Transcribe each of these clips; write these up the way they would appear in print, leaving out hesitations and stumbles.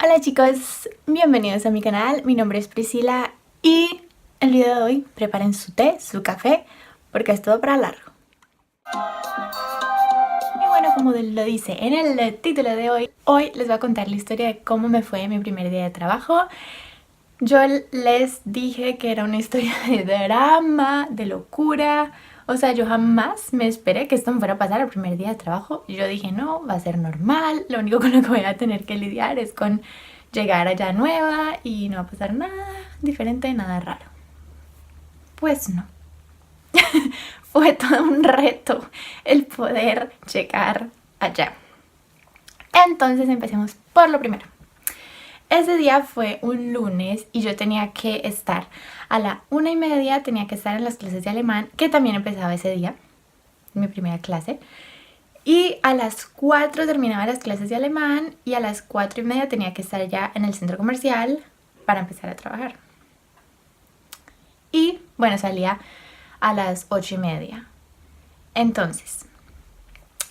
Hola chicos, bienvenidos a mi canal, mi nombre es Priscila y el video de hoy preparen su té, su café, porque es todo para largo. Y bueno, como lo dice en el título de hoy les voy a contar la historia de cómo me fue mi primer día de trabajo. Yo les dije que era una historia de drama, de locura. O sea, yo jamás me esperé que esto me fuera a pasar el primer día de trabajo. Yo dije, no, va a ser normal. Lo único con lo que voy a tener que lidiar es con llegar allá nueva y no va a pasar nada diferente, nada raro. Pues no. Fue todo un reto el poder llegar allá. Entonces empecemos por lo primero. Ese día fue un lunes y yo tenía que estar a la 1:30, tenía que estar en las clases de alemán, que también empezaba ese día, mi primera clase. Y a las 4 terminaba las clases de alemán y a las 4:30 tenía que estar ya en el centro comercial para empezar a trabajar. Y bueno, salía a las 8:30. Entonces,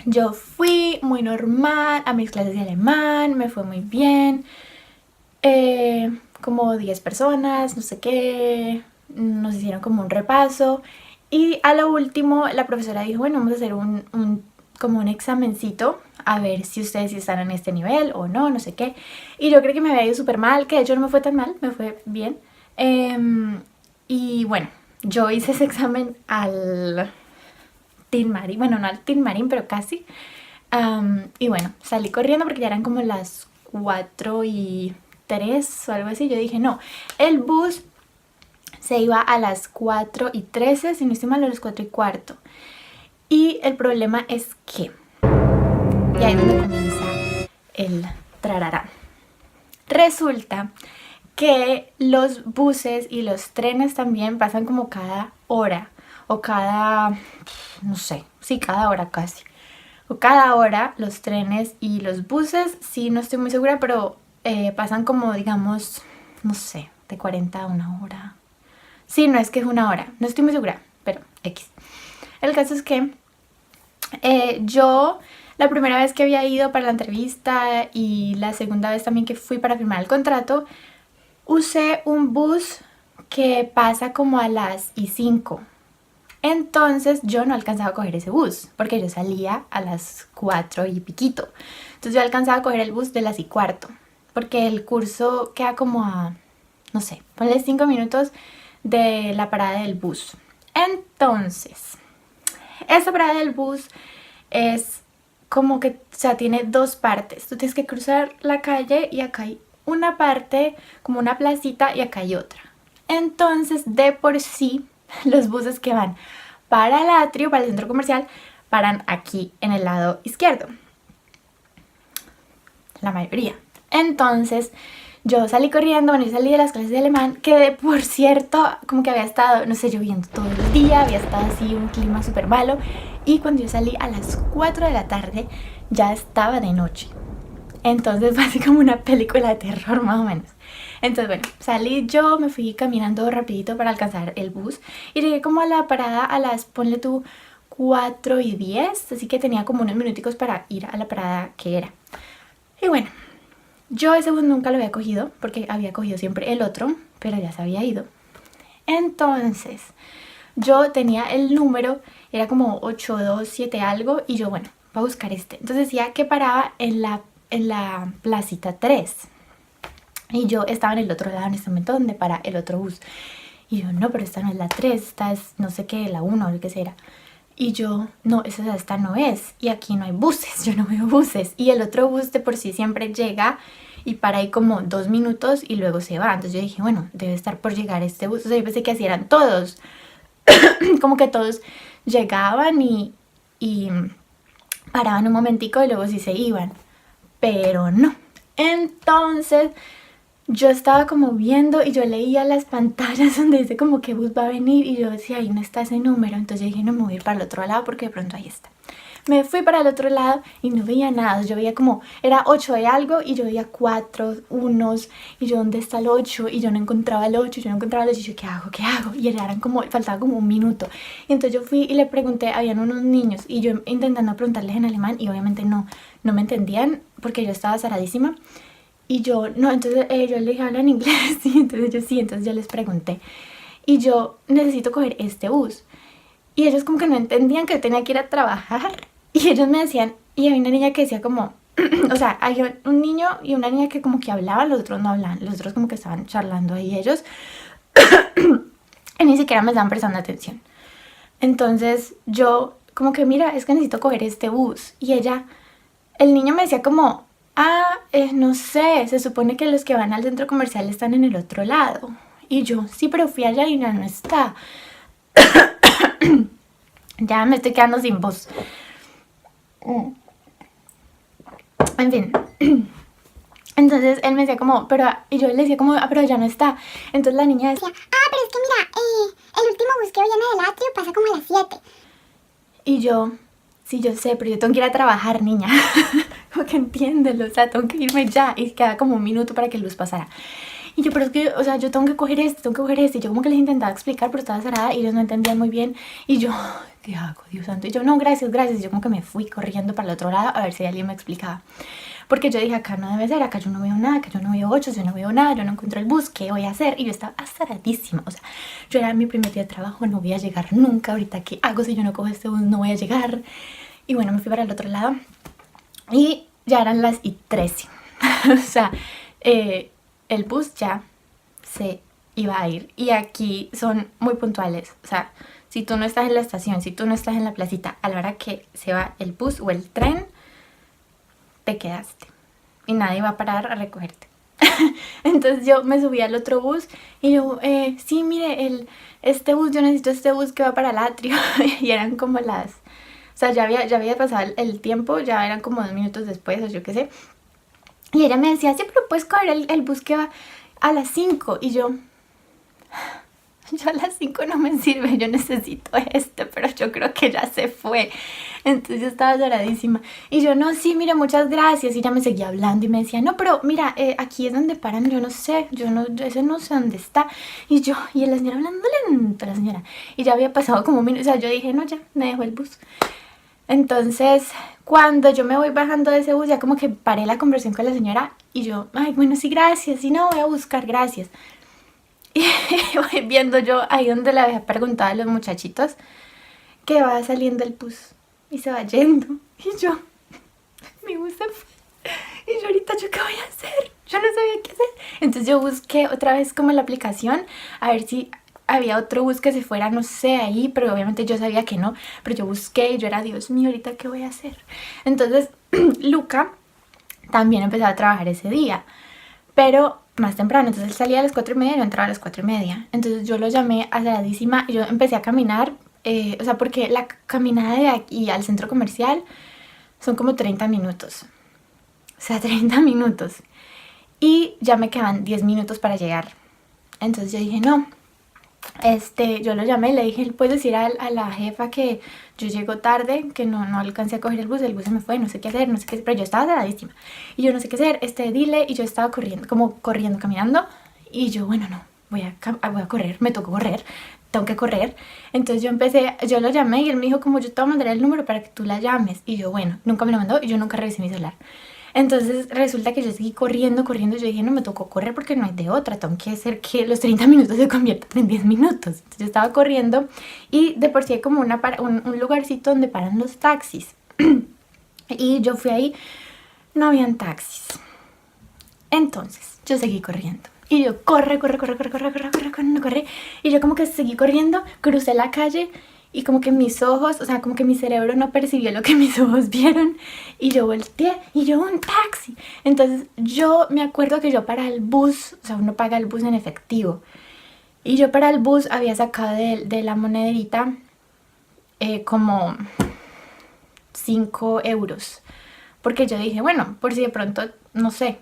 yo fui muy normal a mis clases de alemán, me fue muy bien. Como 10 personas, no sé qué, nos hicieron como un repaso y a lo último la profesora dijo, bueno, vamos a hacer como un examencito a ver si ustedes están en este nivel o no, no sé qué. Y yo creo que me había ido súper mal, que de hecho no me fue tan mal, me fue bien. Y bueno, yo hice ese examen al Tin Marín, bueno, no al Tin Marín, pero casi. Y bueno, salí corriendo porque ya eran como las 4:03 o algo así. Yo dije, no, el bus se iba a las 4:13, si no estoy mal, a las 4:15. Y el problema es que, y ahí es donde comienza el trarará. Resulta que los buses y los trenes también pasan como cada hora o cada, no sé, sí, cada hora casi. O cada hora los trenes y los buses, sí, no estoy muy segura, pero pasan como, digamos, no sé, de 40 a una hora. Sí, no es que es una hora, no estoy muy segura, pero X. El caso es que yo la primera vez que había ido para la entrevista y la segunda vez también que fui para firmar el contrato, usé un bus que pasa como a las 5. Entonces yo no alcanzaba a coger ese bus porque yo salía a las 4 y piquito. Entonces yo alcanzaba a coger el bus de las 1:15 porque el curso queda como a, no sé, ponle 5 minutos de la parada del bus. Entonces, esa parada del bus es como que, o sea, tiene dos partes. Tú tienes que cruzar la calle y acá hay una parte, como una placita, y acá hay otra. Entonces, de por sí, los buses que van para el atrio, para el centro comercial, paran aquí en el lado izquierdo. La mayoría. Entonces, yo salí corriendo, bueno, yo salí de las clases de alemán, que por cierto, como que había estado, no sé, lloviendo todo el día, había estado así un clima súper malo. Y cuando yo salí a las 4 de la tarde, ya estaba de noche. Entonces fue así como una película de terror más o menos. Entonces bueno, salí yo, me fui caminando rapidito para alcanzar el bus y llegué como a la parada a las, ponle tú, 4:10, así que tenía como unos minuticos para ir a la parada que era. Y bueno, yo ese bus nunca lo había cogido porque había cogido siempre el otro, pero ya se había ido. Entonces, yo tenía el número, era como 827 algo, y yo, bueno, voy a buscar este. Entonces decía que paraba en la placita 3. Y yo estaba en el otro lado en este momento donde para el otro bus. Y yo, no, pero esta no es la 3, esta es no sé qué, la 1 o lo que sea. Y yo, no, esta no es. Y aquí no hay buses, yo no veo buses. Y el otro bus de por sí siempre llega y para ahí como 2 minutos y luego se va. Entonces yo dije, bueno, debe estar por llegar este bus. O sea, yo pensé que así eran todos. Como que todos llegaban y paraban un momentico y luego sí se iban. Pero no. Entonces yo estaba como viendo y yo leía las pantallas donde dice como que bus va a venir y yo decía, ahí no está ese número. Entonces yo dije, no, me voy a ir para el otro lado porque de pronto ahí está. Me fui para el otro lado y no veía nada. Yo veía como, era 8 de algo y yo veía 4, unos. Y yo, ¿dónde está el 8? Y yo no encontraba el 8, yo no encontraba el 8. Y yo, ¿qué hago? ¿Qué hago? Y eran como, faltaba como un minuto. Y entonces yo fui y le pregunté, habían unos niños. Y yo intentando preguntarles en alemán y obviamente no me entendían porque yo estaba zaradísima. Y yo, no, entonces yo le dije, ¿hablan inglés? Y entonces yo sí, entonces yo les pregunté. Y yo necesito coger este bus. Y ellos como que no entendían que yo tenía que ir a trabajar. Y ellos me decían, y había una niña que decía como, o sea, hay un niño y una niña que como que hablaban, los otros no hablaban, los otros como que estaban charlando ahí ellos. Y ni siquiera me estaban prestando atención. Entonces yo como que, mira, es que necesito coger este bus. Y el niño me decía como, no sé, se supone que los que van al centro comercial están en el otro lado. Y yo, sí, pero fui allá y no está. Ya me estoy quedando sin voz. En fin. Entonces él me decía como, y yo le decía como, pero ya no está. Entonces la niña decía, pero es que mira, el último bus que viene del atrio pasa como a las 7. Y yo, sí, yo sé, pero yo tengo que ir a trabajar, niña. Como que entiéndelo, o sea, tengo que irme ya. Y queda como un minuto para que el bus pasara. Y yo, pero es que, o sea, yo tengo que coger este. Y yo como que les intentaba explicar, pero estaba cerrada y ellos no entendían muy bien. Y yo, ¿qué hago, Dios santo? Y yo, no, gracias. Y yo como que me fui corriendo para el otro lado a ver si alguien me explicaba. Porque yo dije, acá no debe ser, acá yo no veo nada, acá yo no veo 8, yo no veo nada, yo no encuentro el bus, ¿qué voy a hacer? Y yo estaba azaradísima, o sea, yo era mi primer día de trabajo, no voy a llegar nunca, ahorita ¿qué hago si yo no cojo este bus? No voy a llegar. Y bueno, me fui para el otro lado y ya eran las 13. O sea, el bus ya se iba a ir. Y aquí son muy puntuales, o sea, si tú no estás en la estación, si tú no estás en la placita, a la hora que se va el bus o el tren, te quedaste y nadie va a parar a recogerte. Entonces yo me subí al otro bus y yo, sí, mire, este bus, yo necesito este bus que va para el atrio. Y eran como o sea, ya había pasado el tiempo, ya eran como 2 minutos después o yo qué sé. Y ella me decía, sí, pero puedes coger el bus que va a las 5. Y yo a las 5 no me sirve, yo necesito pero yo creo que ya se fue. Entonces yo estaba lloradísima. Y yo, no, sí, mira, muchas gracias. Y ella me seguía hablando y me decía, no, pero mira, aquí es donde paran, yo no sé, ese no sé dónde está. Y la señora hablando lento, la señora. Y ya había pasado como un minuto, o sea, yo dije, no, ya, me dejó el bus. Entonces, cuando yo me voy bajando de ese bus, ya como que paré la conversación con la señora. Y yo, ay, bueno, sí, gracias, sí, no, voy a buscar, gracias. Y voy viendo yo ahí donde le había preguntado a los muchachitos que va saliendo el bus y se va yendo. Y yo, mi bus se fue. Y yo ahorita, ¿yo qué voy a hacer? Yo no sabía qué hacer. Entonces yo busqué otra vez como la aplicación a ver si había otro bus que se fuera, no sé, ahí. Pero obviamente yo sabía que no. Pero yo busqué y yo era, Dios mío, ¿ahorita qué voy a hacer? Entonces Luca también empezó a trabajar ese día, pero más temprano. Entonces él salía a las 4:30 y yo entraba a las 4:30. Entonces yo lo llamé azaradísima y yo empecé a caminar, o sea, porque la caminada de aquí al centro comercial son como 30 minutos. O sea, 30 minutos. Y ya me quedan 10 minutos para llegar. Entonces yo dije, no. Yo lo llamé y le dije, ¿puedes decir a la jefa que yo llego tarde, que no alcancé a coger el bus se me fue, no sé qué hacer, no sé qué hacer, pero yo estaba azaradísima. Y yo no sé qué hacer, dile, y yo estaba corriendo, caminando. Y yo, bueno, no, voy a correr, me tocó correr, tengo que correr. Entonces yo lo llamé y él me dijo como, yo te voy a mandar el número para que tú la llames. Y yo, bueno, nunca me lo mandó y yo nunca revisé mi celular. Entonces resulta que yo seguí corriendo. Yo dije, no, me tocó correr porque no hay de otra, tengo que hacer que los 30 minutos se conviertan en 10 minutos. Entonces yo estaba corriendo y de por sí hay como un lugarcito donde paran los taxis. Y yo fui ahí, no habían taxis. Entonces yo seguí corriendo. Y yo corre. Y yo como que seguí corriendo, crucé la calle. Y como que mis ojos, o sea, como que mi cerebro no percibió lo que mis ojos vieron. Y yo volteé y yo, un taxi. Entonces yo me acuerdo que yo para el bus, o sea, uno paga el bus en efectivo. Y yo para el bus había sacado de la monederita como 5 euros. Porque yo dije, bueno, por si de pronto, no sé,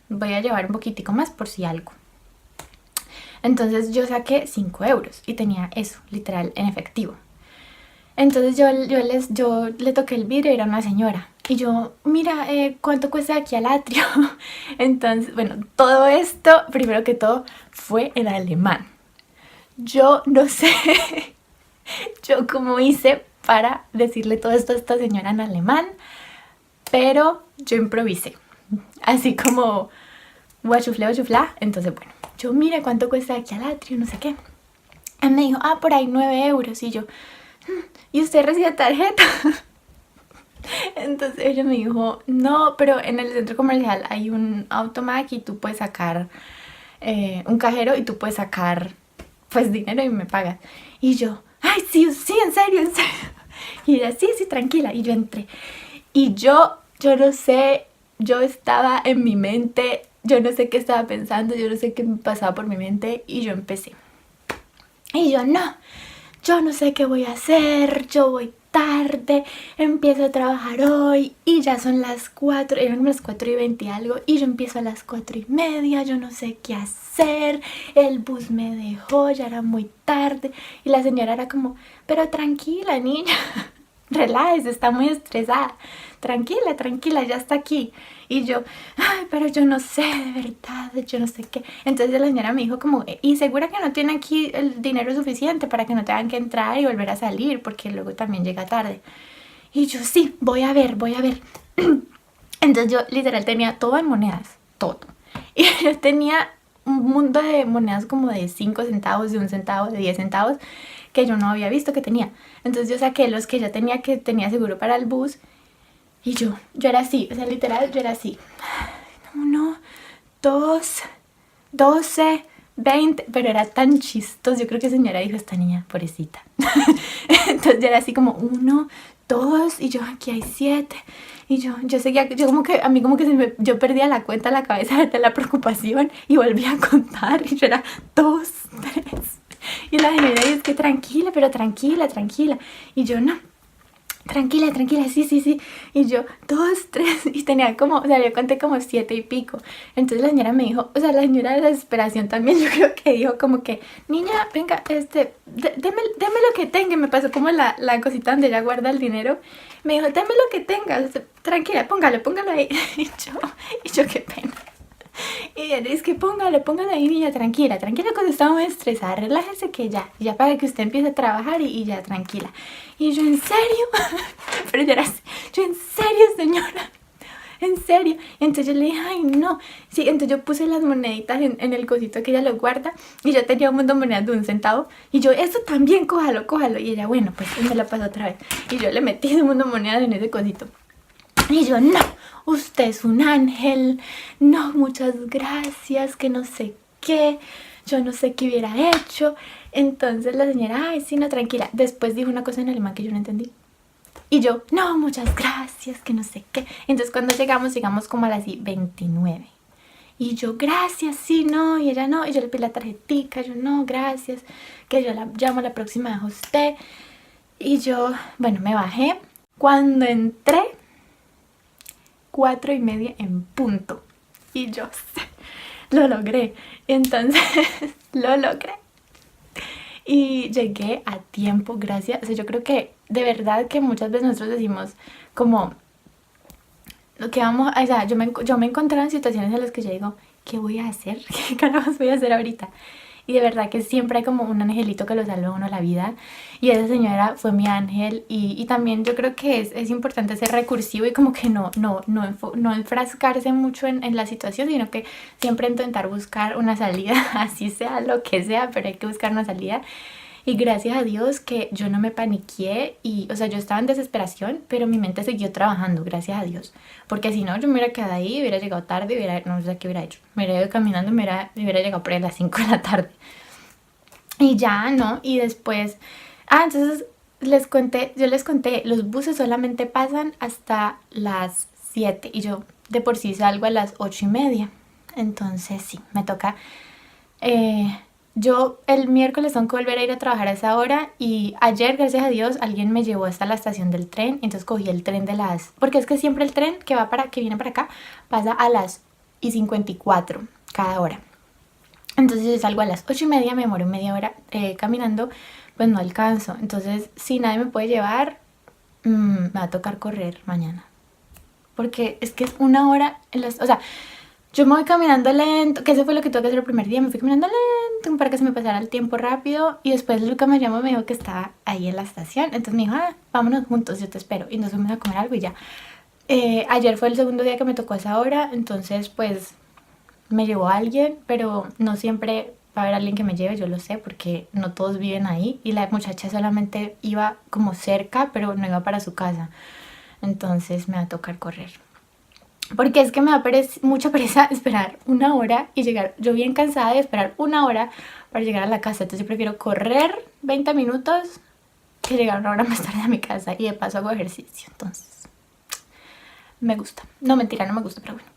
voy a llevar un poquitico más por si algo. Entonces yo saqué 5 euros y tenía eso, literal, en efectivo. Entonces yo le toqué el vidrio y era una señora. Y yo, mira, ¿cuánto cuesta aquí al atrio? Entonces, bueno, todo esto, primero que todo, fue en alemán. Yo no sé yo cómo hice para decirle todo esto a esta señora en alemán, pero yo improvisé. Así como guachuflá. Entonces, bueno, yo mire cuánto cuesta aquí al atrio, no sé qué. Él me dijo, por ahí 9 euros. Y yo, ¿y usted recibe tarjeta? Entonces ella me dijo, no, pero en el centro comercial hay un automac y tú puedes sacar un cajero y tú puedes sacar pues dinero y me pagas. Y yo, ay, sí, en serio. Y ella, sí, tranquila. Y yo entré. Y yo no sé, yo estaba en mi mente, yo no sé qué estaba pensando, yo no sé qué me pasaba por mi mente y yo empecé. Y yo, no, yo no sé qué voy a hacer, yo voy tarde, empiezo a trabajar hoy y ya son las 4, eran las 4:20 y algo y yo empiezo a las 4:30, yo no sé qué hacer, el bus me dejó, ya era muy tarde y la señora era como, pero tranquila niña, relájese, está muy estresada, tranquila, ya está aquí. Y yo, ay, pero yo no sé, de verdad, yo no sé qué. Entonces la señora me dijo como, ¿y segura que no tiene aquí el dinero suficiente para que no tengan que entrar y volver a salir? Porque luego también llega tarde. Y yo, sí, voy a ver. Entonces yo literal tenía todo en monedas, todo. Y yo tenía un mundo de monedas como de 5 centavos, de 1 centavo, de 10 centavos, que yo no había visto que tenía. Entonces yo saqué los que ya tenía, que tenía seguro para el bus. Y yo era así, o sea, literal, yo era así. 1, 2, 12, 20, pero era tan chistoso. Yo creo que señora dijo, esta niña, pobrecita. Entonces yo era así como 1, 2, y yo, aquí hay 7. Y yo seguía, yo como que, a mí como que yo perdía la cuenta, la cabeza de la preocupación y volvía a contar. Y yo era 2, 3. Y la señora dice, es que tranquila, pero tranquila. Y yo, no. Tranquila, sí. Y yo, 2, 3, y tenía como, o sea, yo conté como 7 y pico. Entonces la señora me dijo, o sea, la señora de la desesperación también, yo creo que dijo como que, niña, venga, deme lo que tenga. Me pasó como la cosita donde ella guarda el dinero. Me dijo, deme lo que tenga, tranquila, póngalo ahí. Y yo, qué pena. Y ella dice que póngalo ahí, niña, tranquila, cuando estaba muy estresada, relájese que ya para que usted empiece a trabajar y ya, tranquila. Y yo, ¿en serio? Pero yo era así, yo, ¿en serio, señora? ¿En serio? Y entonces yo le dije, ay, no. Sí, entonces yo puse las moneditas en el cosito que ella lo guarda y yo tenía un montón de monedas de 1 centavo y yo, eso también, cójalo. Y ella, bueno, pues me la pasó otra vez. Y yo le metí un montón de monedas en ese cosito. Y yo, no, usted es un ángel, no, muchas gracias, que no sé qué, yo no sé qué hubiera hecho. Entonces la señora, ay, sí, no, tranquila. Después dijo una cosa en alemán que yo no entendí. Y yo, no, muchas gracias, que no sé qué. Entonces cuando llegamos como a las 29. Y yo, gracias, sí, no, y ella no. Y yo le pedí la tarjetica, yo, no, gracias, que yo la llamo la próxima vez a usted. Y yo, bueno, me bajé. Cuando entré, 4:30 en punto. Y yo lo logré. Entonces lo logré. Y llegué a tiempo, gracias. O sea, yo creo que de verdad que muchas veces nosotros decimos como lo que vamos, o sea, yo me he encontrado en situaciones en las que yo digo, ¿qué voy a hacer? ¿Qué carajos voy a hacer ahorita? Y de verdad que siempre hay como un angelito que lo salva a uno la vida. Y esa señora fue mi ángel. Y también yo creo que es importante ser recursivo y como que no enfrascarse mucho en la situación, sino que siempre intentar buscar una salida, así sea lo que sea, pero hay que buscar una salida. Y gracias a Dios que yo no me paniqué y, o sea, yo estaba en desesperación, pero mi mente siguió trabajando, gracias a Dios. Porque si no, yo me hubiera quedado ahí, hubiera llegado tarde, no sé qué hubiera hecho. Me hubiera ido caminando, me hubiera llegado por ahí a las 5 de la tarde. Y ya, ¿no? Y después, entonces yo les conté, los buses solamente pasan hasta las 7 y yo de por sí salgo a las 8:30. Entonces sí, me toca... Yo el miércoles tengo que volver a ir a trabajar a esa hora y ayer, gracias a Dios, alguien me llevó hasta la estación del tren. Entonces cogí el tren de las... Porque es que siempre el tren que viene para acá pasa a las 54 cada hora. Entonces yo salgo a las 8:30, me demoro media hora caminando, pues no alcanzo. Entonces si nadie me puede llevar, me va a tocar correr mañana. Porque es que es 1 hora, o sea... Yo me voy caminando lento, que eso fue lo que tuve que hacer el primer día. Me fui caminando lento para que se me pasara el tiempo rápido. Y después Luca me llamó y me dijo que estaba ahí en la estación. Entonces me dijo, vámonos juntos, yo te espero. Y nos fuimos a comer algo y ya. Ayer fue el segundo día que me tocó a esa hora. Entonces pues me llevó alguien, pero no siempre va a haber alguien que me lleve, yo lo sé, porque no todos viven ahí. Y la muchacha solamente iba como cerca, pero no iba para su casa. Entonces me va a tocar correr. Porque es que me da mucha pereza esperar una hora y llegar, yo bien cansada de esperar una hora para llegar a la casa. Entonces yo prefiero correr 20 minutos que llegar una hora más tarde a mi casa y de paso hago ejercicio. Entonces me gusta. No, mentira, no me gusta, pero bueno.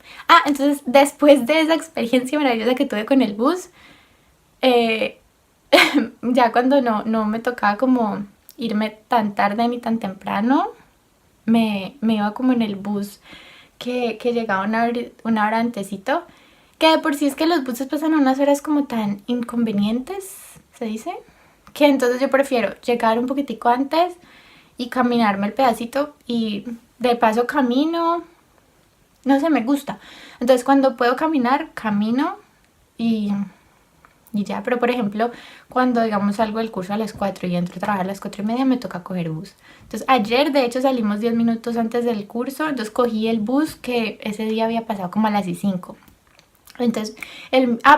Entonces después de esa experiencia maravillosa que tuve con el bus, ya cuando no me tocaba como irme tan tarde ni tan temprano, me iba como en el bus que llegaba una hora antesito, que de por sí es que los buses pasan unas horas como tan inconvenientes, se dice, que entonces yo prefiero llegar un poquitico antes y caminarme el pedacito y de paso camino, no sé, me gusta. Entonces cuando puedo caminar, camino y ya, pero por ejemplo, cuando digamos salgo del curso a las 4 y entro a trabajar a las 4:30, me toca coger bus. Entonces ayer de hecho salimos 10 minutos antes del curso, entonces cogí el bus que ese día había pasado como a las 5. Entonces,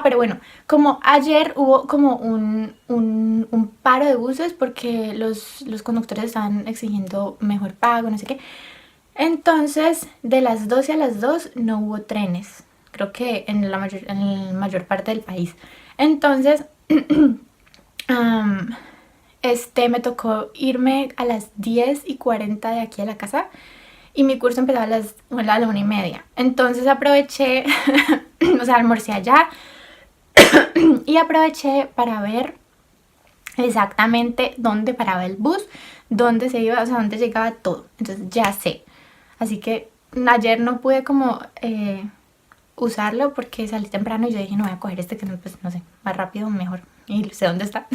pero bueno, como ayer hubo como un paro de buses porque los conductores estaban exigiendo mejor pago, no sé qué. Entonces, de las 12 a las 2 no hubo trenes, creo que en la mayor parte del país. Entonces, me tocó irme a las 10:40 de aquí a la casa y mi curso empezaba a la 1:30. Entonces aproveché, o sea, almorcé allá y aproveché para ver exactamente dónde paraba el bus, dónde se iba, o sea, dónde llegaba todo. Entonces ya sé. Así que ayer no pude como usarlo porque salí temprano y yo dije no voy a coger este que pues no sé, más rápido mejor y sé dónde está.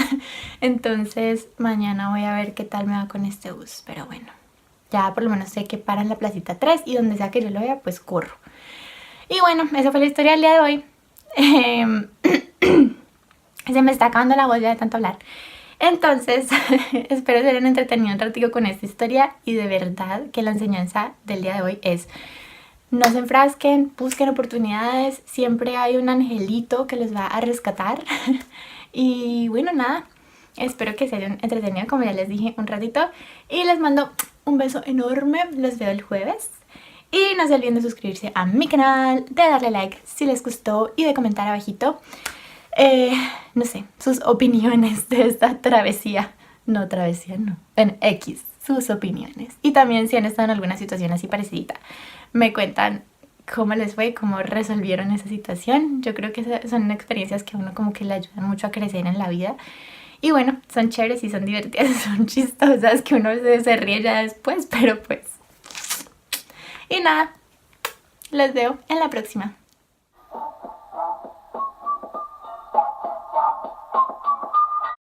Entonces mañana voy a ver qué tal me va con este bus, pero bueno, ya por lo menos sé que para en la placita 3 y donde sea que yo lo vea pues corro. Y bueno, esa fue la historia del día de hoy. Se me está acabando la voz ya de tanto hablar. Entonces, espero ser entretenido un ratito con esta historia y de verdad que la enseñanza del día de hoy es: no se enfrasquen, busquen oportunidades, siempre hay un angelito que los va a rescatar. Y bueno, nada, espero que se hayan entretenido como ya les dije un ratito y les mando un beso enorme, los veo el jueves. Y no se olviden de suscribirse a mi canal, de darle like si les gustó y de comentar abajito no sé, sus opiniones de esta travesía. No, en X, sus opiniones. Y también si han estado en alguna situación así parecida, me cuentan cómo les fue, cómo resolvieron esa situación. Yo creo que son experiencias que a uno como que le ayudan mucho a crecer en la vida. Y bueno, son chéveres y son divertidas, son chistosas, que uno se ríe ya después, pero pues... Y nada, los veo en la próxima.